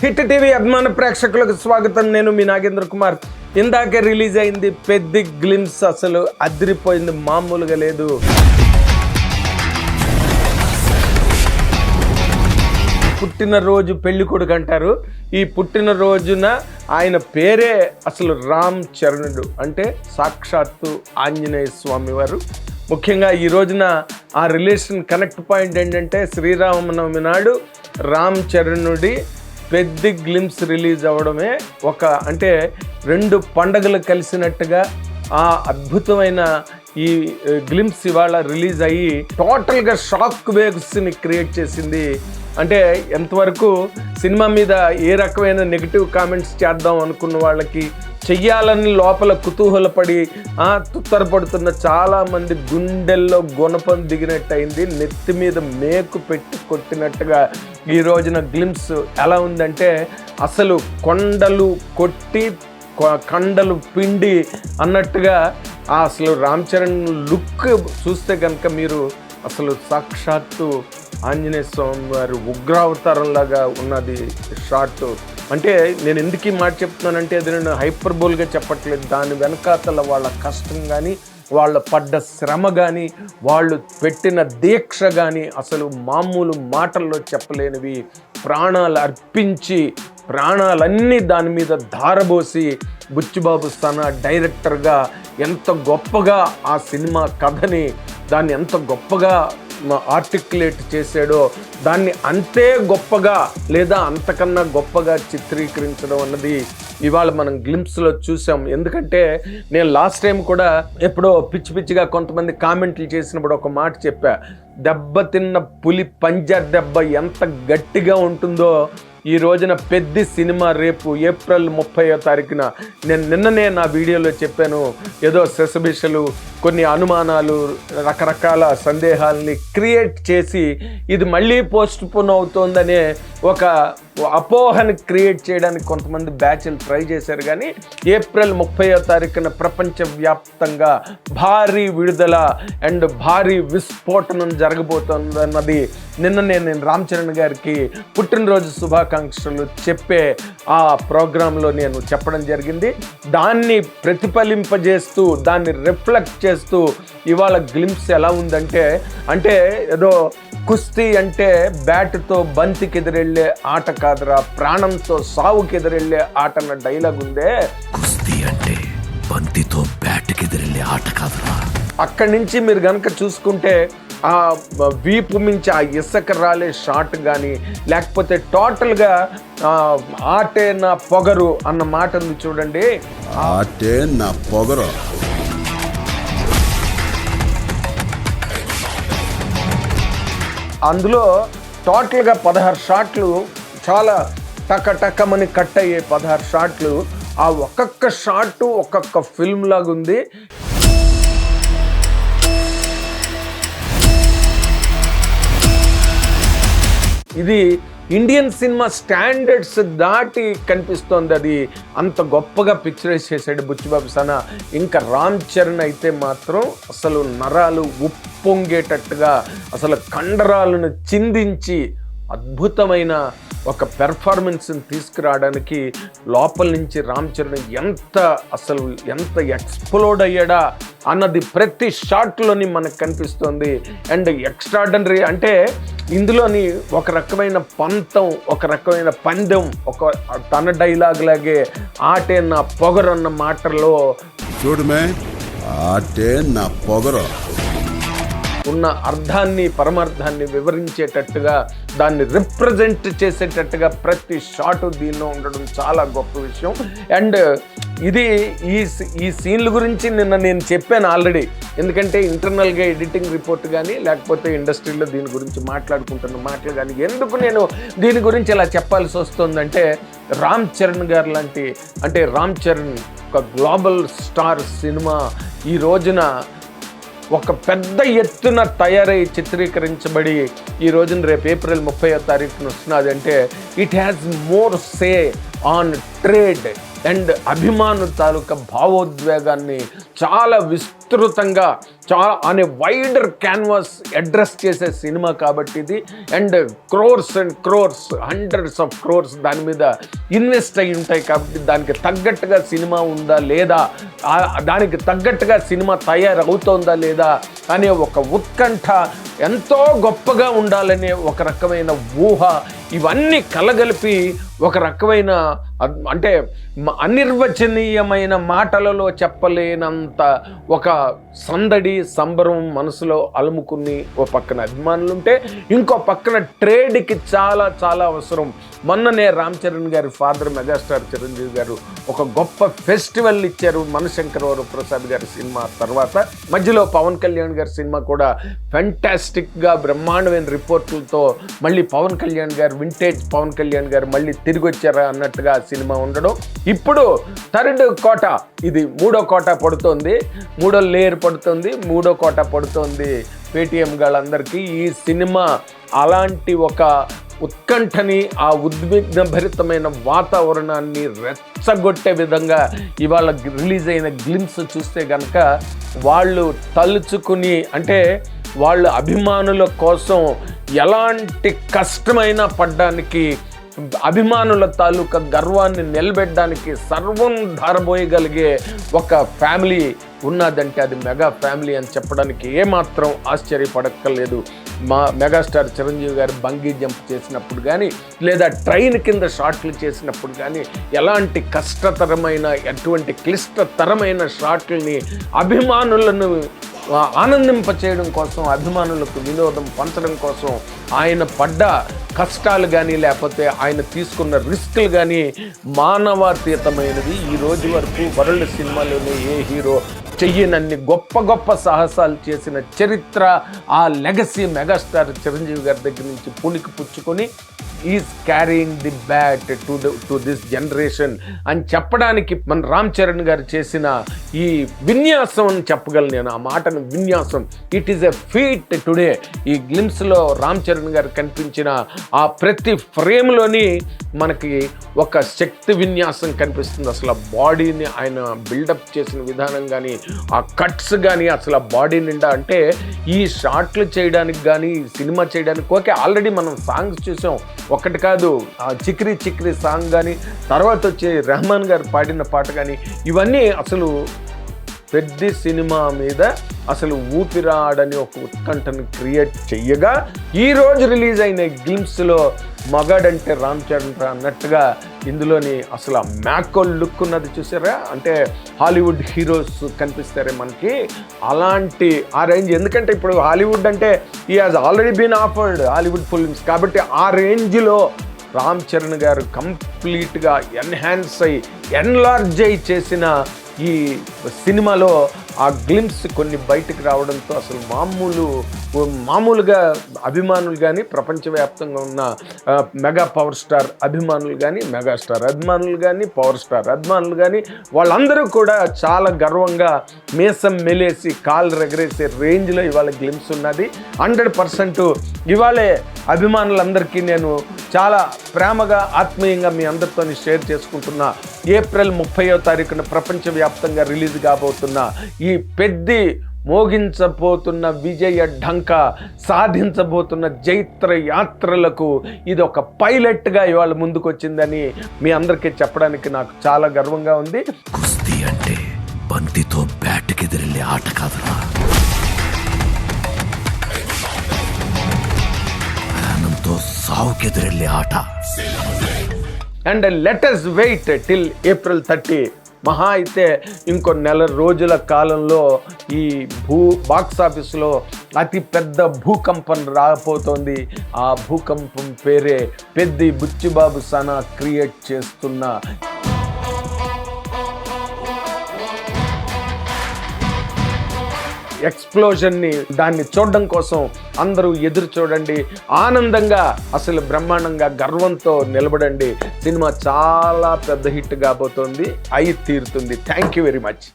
Hit TV అభిమాన ప్రేక్షకులకు స్వాగతం. నేను మీ నాగేంద్ర కుమార్. ఇందాకే రిలీజ్ అయింది పెద్ద గ్లిమ్స్. అసలు అదిరిపోయింది, మామూలుగా లేదు. పుట్టినరోజు పెళ్లి కొడుకు అంటారు. ఈ పుట్టినరోజున ఆయన పేరే అసలు రామ్ చరణుడు, అంటే సాక్షాత్తు ఆంజనేయ స్వామి వారు. ముఖ్యంగా ఈ రోజున ఆ రిలేషన్ కనెక్ట్ పాయింట్ ఏంటంటే శ్రీరామనవమి నాడు రామ్ చరణుడి పెద్ద గ్లిమ్స్ రిలీజ్ అవ్వడమే ఒక అంటే రెండు పండగలు కలిసినట్టుగా ఆ అద్భుతమైన ఈ గ్లిమ్స్ ఇవాళ రిలీజ్ అయ్యి టోటల్గా షాక్ వేవ్స్ని క్రియేట్ చేసింది. అంటే ఎంతవరకు సినిమా మీద ఏ రకమైన నెగిటివ్ కామెంట్స్ చేద్దాం అనుకున్న వాళ్ళకి చెయ్యాలని లోపల కుతూహలపడి తుత్తరపడుతున్న చాలామంది గుండెల్లో గుణపం దిగినట్టు అయింది. నెత్తి మీద మేకు పెట్టి కొట్టినట్టుగా ఈ రోజున గ్లిమ్స్ ఎలా ఉందంటే అసలు కొండలు కొట్టి కండలు పిండి అన్నట్టుగా అసలు రామ్ చరణ్ లుక్ చూస్తే కనుక మీరు అసలు సాక్షాత్తు ఆంజనేయ స్వామి వారు ఉగ్రావతారంలాగా ఉన్నది షాట్. అంటే నేను ఎందుకు ఈ మాట చెప్తున్నానంటే అది నేను హైపర్బోల్గా చెప్పట్లేదు. దాని వెనకాతల వాళ్ళ కష్టం కానీ, వాళ్ళు పడ్డ శ్రమ కానీ, వాళ్ళు పెట్టిన దీక్ష కానీ అసలు మామూలు మాటల్లో చెప్పలేనివి. ప్రాణాలు అర్పించి ప్రాణాలన్నీ దాని మీద ధారబోసి బుచ్చిబాబు తన డైరెక్టర్గా ఎంత గొప్పగా ఆ సినిమా కథని దాన్ని ఎంత గొప్పగా ఆర్టికులేట్ చేశాడో దాన్ని అంతే గొప్పగా లేదా అంతకన్నా గొప్పగా చిత్రీకరించడం అన్నది ఇవాళ మనం గ్లిమ్స్లో చూసాం. ఎందుకంటే నేను లాస్ట్ టైం కూడా ఎప్పుడో పిచ్చి పిచ్చిగా కొంతమంది కామెంట్లు చేసినప్పుడు ఒక మాట చెప్పా, దెబ్బతిన్న పులి పంజా దెబ్బ ఎంత గట్టిగా ఉంటుందో ఈ రోజున పెద్ద సినిమా రేపు ఏప్రిల్ 30వ తారీఖున నేను నిన్ననే నా వీడియోలో చెప్పాను. ఏదో శశభిషలు కొన్ని అనుమానాలు రకరకాల సందేహాలని క్రియేట్ చేసి ఇది మళ్ళీ పోస్ట్ పోన్ అవుతోందనే ఒక అపోహని క్రియేట్ చేయడానికి కొంతమంది బ్యాచ్లు ట్రై చేశారు. కానీ ఏప్రిల్ 30వ తారీఖున ప్రపంచవ్యాప్తంగా భారీ విడుదల అండ్ భారీ విస్ఫోటనం జరగబోతోందన్నది నిన్ననే నేను రామ్ చరణ్ గారికి పుట్టినరోజు శుభాకాంక్షలు చెప్పే ఆ ప్రోగ్రాంలో నేను చెప్పడం జరిగింది. దాన్ని ప్రతిఫలింపజేస్తూ దాన్ని రిఫ్లెక్ట్ చేస్తూ ఇవాళ గ్లిమ్స్ ఎలా ఉందంటే అంటే ఏదో కుస్తీ అంటే బ్యాట్తో బంతికి ఎదురెళ్ళే ఆట కాదురా, ప్రాణంతో సావుకి ఎదురెళ్ళే ఆట అన్న డైలాగ్ ఉందే. కుస్తీ అంటే బంతితో బ్యాట్కి ఎదురెళ్ళే ఆట కాదురా. అక్కడి నుంచి మీరు కనుక చూసుకుంటే ఆ వీపు మించి ఆ ఇసుక రాలే షాట్ కానీ లేకపోతే టోటల్గా ఆటే నా పొగరు అన్న మాట ఉంది చూడండి. ఆటే నా పొగరు. అందులో టోటల్గా 16 షాట్లు చాలా టకమని కట్ అయ్యే 16 షాట్లు. ఆ ఒక్కొక్క షాటు ఒక్కొక్క ఫిల్మ్ లాగా ఉంది. ఇది ఇండియన్ సినిమా స్టాండర్డ్స్ దాటి కనిపిస్తోంది. అది అంత గొప్పగా పిక్చరైజ్ చేశాడు బుచ్చిబాబు సనా. ఇంకా రామ్ చరణ్ అయితే మాత్రం అసలు నరాలు ఉప్పొంగేటట్టుగా అసలు కండరాలను చిందించి అద్భుతమైన ఒక పెర్ఫార్మెన్స్ని తీసుకురావడానికి లోపల నుంచి రామ్ చరణ్ ఎంత ఎక్స్ప్లోడ్ అయ్యాడా అన్నది ప్రతి షాట్లోని మనకు కనిపిస్తుంది. అండ్ ఎక్స్ట్రాడనరీ అంటే ఇందులోని ఒక రకమైన పంతం, ఒక రకమైన పందెం, ఒక తన డైలాగ్ లాగే ఆటే నా పొగరు అన్న మాటలో చూడమే ఆటే నా పొగరు ఉన్న అర్థాన్ని పరమార్థాన్ని వివరించేటట్టుగా దాన్ని రిప్రజెంట్ చేసేటట్టుగా ప్రతి షాటు దీనిలో ఉండడం చాలా గొప్ప విషయం. అండ్ ఇది ఈ సీన్ల గురించి నిన్న నేను చెప్పాను ఆల్రెడీ. ఎందుకంటే ఇంటర్నల్గా ఎడిటింగ్ రిపోర్ట్ కానీ లేకపోతే ఇండస్ట్రీలో దీని గురించి మాట్లాడుకుంటున్న మాటలు కానీ ఎందుకు నేను దీని గురించి ఇలా చెప్పాల్సి వస్తుందంటే రామ్ చరణ్ గారు లాంటి అంటే రామ్ చరణ్ ఒక గ్లోబల్ స్టార్ సినిమా ఈ రోజున ఒక పెద్ద ఎత్తున తయారై చిత్రీకరించబడి ఈ రోజున రేపు ఏప్రిల్ 30వ తారీఖున వస్తున్నది అంటే it has more say on trade and అభిమాను తాలూకా భావోద్వేగాన్ని చాలా విస్తృతంగా చాలా అనే వైడర్ క్యాన్వాస్ అడ్రస్ చేసే సినిమా కాబట్టి ఇది. And crores and crores, hundreds of crores దాని మీద ఇన్వెస్ట్ అయి ఉంటాయి కాబట్టి దానికి తగ్గట్టుగా సినిమా ఉందా లేదా, దానికి తగ్గట్టుగా సినిమా తయారవుతోందా లేదా అనే ఒక ఉత్కంఠ, ఎంతో గొప్పగా ఉండాలనే ఒక రకమైన ఊహ, ఇవన్నీ కలగలిపి ఒక రకమైన అంటే అనిర్వచనీయమైన మాటలలో చెప్పలేనంత ఒక సందడి సంబరం మనసులో అలుముకుని ఓ పక్కన అభిమానులు ఉంటే ఇంకో పక్కన ట్రేడ్కి చాలా చాలా అవసరం. మొన్ననే రామ్ చరణ్ గారి ఫాదర్ మెగాస్టార్ చిరంజీవి గారు ఒక గొప్ప ఫెస్టివల్ ఇచ్చారు మనశంకర్ వరప్రసాద్ గారి సినిమా తర్వాత. మధ్యలో పవన్ కళ్యాణ్ గారి సినిమా కూడా ఫ్యాంటాస్టిక్గా బ్రహ్మాండమైన రిపోర్టులతో మళ్ళీ పవన్ కళ్యాణ్ గారు, వింటేజ్ పవన్ కళ్యాణ్ గారు మళ్ళీ తిరిగి వచ్చారా అన్నట్టుగా సినిమా ఉండడం. ఇప్పుడు థర్డ్ కోట, ఇది మూడో కోట పడుతోంది, మూడో లేయర్ పడుతుంది, మూడో కోట పడుతోంది పేటీఎం వాళ్ళందరికీ. ఈ సినిమా అలాంటి ఒక ఉత్కంఠని, ఆ ఉద్విగ్నభరితమైన వాతావరణాన్ని రెచ్చగొట్టే విధంగా ఇవాళ రిలీజ్ అయిన గ్లిమ్స్ చూస్తే కనుక వాళ్ళు తలుచుకుని, అంటే వాళ్ళ అభిమానుల కోసం ఎలాంటి కష్టమైనా పడ్డానికి, అభిమానుల తాలూకా గర్వాన్ని నిలబెట్టడానికి సర్వం ధారబోయగలిగే ఒక ఫ్యామిలీ ఉన్నదంటే అది మెగా ఫ్యామిలీ అని చెప్పడానికి ఏమాత్రం ఆశ్చర్యపడక్కర్లేదు. మా మెగాస్టార్ చిరంజీవి గారు బంగీ జంప్ చేసినప్పుడు కానీ, లేదా ట్రైన్ కింద షాట్లు చేసినప్పుడు కానీ, ఎలాంటి కష్టతరమైన, ఎటువంటి క్లిష్టతరమైన షాట్లని అభిమానులను ఆనందింప చేయడం కోసం, అభిమానులకు వినోదం పంచడం కోసం ఆయన పడ్డ కష్టాలు కానీ, లేకపోతే ఆయన తీసుకున్న రిస్కులు కానీ మానవాతీతమైనవి. ఈ రోజు వరకు వరల్డ్ సినిమాలోనే ఏ హీరో చెయ్యనన్ని గొప్ప గొప్ప సాహసాలు చేసిన చరిత్ర, ఆ లెగసీ మెగాస్టార్ చిరంజీవి గారి దగ్గర నుంచి పుణికి పుచ్చుకొని is carrying the bat to this generation అని చెప్పడానికి మన రామ్ చరణ్ గారు చేసిన ఈ విన్యాసం అని చెప్పగలను నేను. ఆ మాటను విన్యాసం, it is a feet today. ఈ గ్లిమ్స్లో రామ్ చరణ్ గారు కనిపించిన ఆ ప్రతి ఫ్రేమ్లోని మనకి ఒక శక్తి విన్యాసం కనిపిస్తుంది. అసలు ఆ బాడీని ఆయన బిల్డప్ చేసిన విధానం కానీ, ఆ కట్స్ కానీ, అసలు ఆ బాడీ నిండా, అంటే ఈ షాట్లు చేయడానికి కానీ, సినిమా చేయడానికి ఓకే ఆల్రెడీ మనం సాంగ్స్ చూసాం, ఒకటి కాదు. ఆ చిక్రీ చిక్రీ సాంగ్ కానీ, తర్వాత వచ్చే రెహమాన్ గారు పాడిన పాట కానీ, ఇవన్నీ అసలు పెద్ద సినిమా మీద అసలు ఊపిరాడని ఒక ఉత్కంఠను క్రియేట్ చెయ్యగా, ఈరోజు రిలీజ్ అయిన గ్లిమ్స్లో మగాడంటే రామ్ చరణ్ అన్నట్టుగా ఇందులోని అసలు ఆ మ్యాకో లుక్ ఉన్నది చూసారా, అంటే హాలీవుడ్ హీరోస్ కనిపిస్తారే మనకి, అలాంటి ఆ రేంజ్. ఎందుకంటే ఇప్పుడు హాలీవుడ్ అంటే ఈ has already been offered Hollywood films కాబట్టి ఆ రేంజ్లో రామ్ చరణ్ గారు కంప్లీట్గా ఎన్హాన్స్ అయ్యి, ఎన్లార్జ్ అయ్యి చేసిన ఈ సినిమాలో ఆ గ్లిమ్స్ కొన్ని బయటకు రావడంతో అసలు మామూలుగా అభిమానులు కానీ, ప్రపంచవ్యాప్తంగా ఉన్న మెగా పవర్ స్టార్ అభిమానులు కానీ, మెగాస్టార్ అభిమానులు కానీ, పవర్ స్టార్ అభిమానులు కానీ, వాళ్ళందరూ కూడా చాలా గర్వంగా మీసం మెలేసి కాళ్ళు ఎగరేసే రేంజ్లో ఇవాళ గ్లిమ్స్ ఉన్నది. 100% ఇవాళే అభిమానులందరికీ నేను చాలా ప్రేమగా, ఆత్మీయంగా మీ అందరితో షేర్ చేసుకుంటున్నా. ఏప్రిల్ 30వ తారీఖున ప్రపంచవ్యాప్తంగా రిలీజ్ కాబోతున్న ఈ పెద్ద మోగించబోతున్న విజయ ఢంక, సాధించబోతున్న జైత్ర యాత్రలకు ఇది ఒక పైలట్గా ఇవాళ ముందుకు వచ్చిందని మీ అందరికీ చెప్పడానికి నాకు చాలా గర్వంగా ఉంది. కుస్తీ అంటే బంతితో బ్యాట్కి ఎదిరెళ్ళే ఆట కాదురా, ప్రాణంతో సావుకెదిరెళ్ళే ఆట. And let us wait till April 30. మహా అయితే ఇంకో నెల రోజుల కాలంలో ఈ బాక్స్ ఆఫీసులో అతి పెద్ద భూకంపం రాబోతోంది. ఆ భూకంపం పేరే పెద్ది బుచ్చిబాబు సనా క్రియేట్ చేస్తున్న ఎక్స్ప్లోజన్ని, దాన్ని చూడడం కోసం అందరూ ఎదురు చూడండి. ఆనందంగా, అసలు బ్రహ్మాండంగా, గర్వంతో నిలబడండి. సినిమా చాలా పెద్ద హిట్ కాబోతోంది, అయి తీరుతుంది. Thank you very much.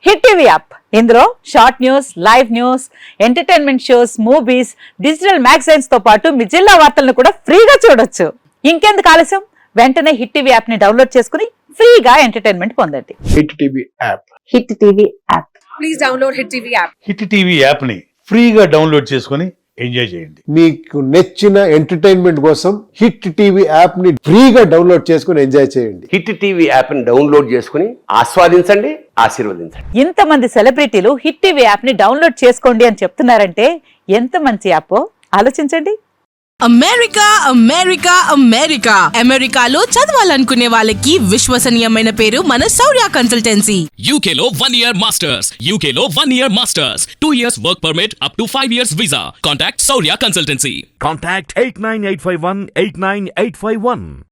Hit TV app, ఇందులో short news, live news, entertainment shows, movies, digital magazines తో పాటు మీ జిల్లా వార్తలను కూడా ఫ్రీగా చూడొచ్చు. ఇంకెందుకు ఆలస్యం, వెంటనే హిట్ టీవీ యాప్ ని డౌన్లోడ్ చేసుకుని ఫ్రీగా ఎంటర్టైన్మెంట్ పొందండి. Hit TV app. Hit TV app. Please download Hit TV app. Hit TV యాప్ని ఫ్రీగా డౌన్లోడ్ చేసుకొని ఎంజాయ్ చేయండి. మీకు నచ్చిన ఎంటర్టైన్మెంట్ కోసం హిట్ టీవీ యాప్ ని ఫ్రీగా డౌన్లోడ్ చేసుకుని ఎంజాయ్ చేయండి. హిట్ టీవీ యాప్ని డౌన్లోడ్ చేసుకుని ఆస్వాదించండి, ఆశీర్వదించండి. ఇంతమంది సెలబ్రిటీలు హిట్ టీవీ యాప్ ని డౌన్లోడ్ చేసుకోండి అని చెప్తున్నారంటే ఎంత మంచి యాప్ ఆలోచించండి. అమెరికా అమెరికా అమెరికా అమెరికాలో చదవాలనుకునే వాళ్ళకి విశ్వసనీయమైన పేరు మన శౌర్య consultancy. UK Law 1 Year Masters. UK Law 1 Year Masters. 2 years work permit up to 5 years visa. Contact Saurya Consultancy. Contact 89851 89851.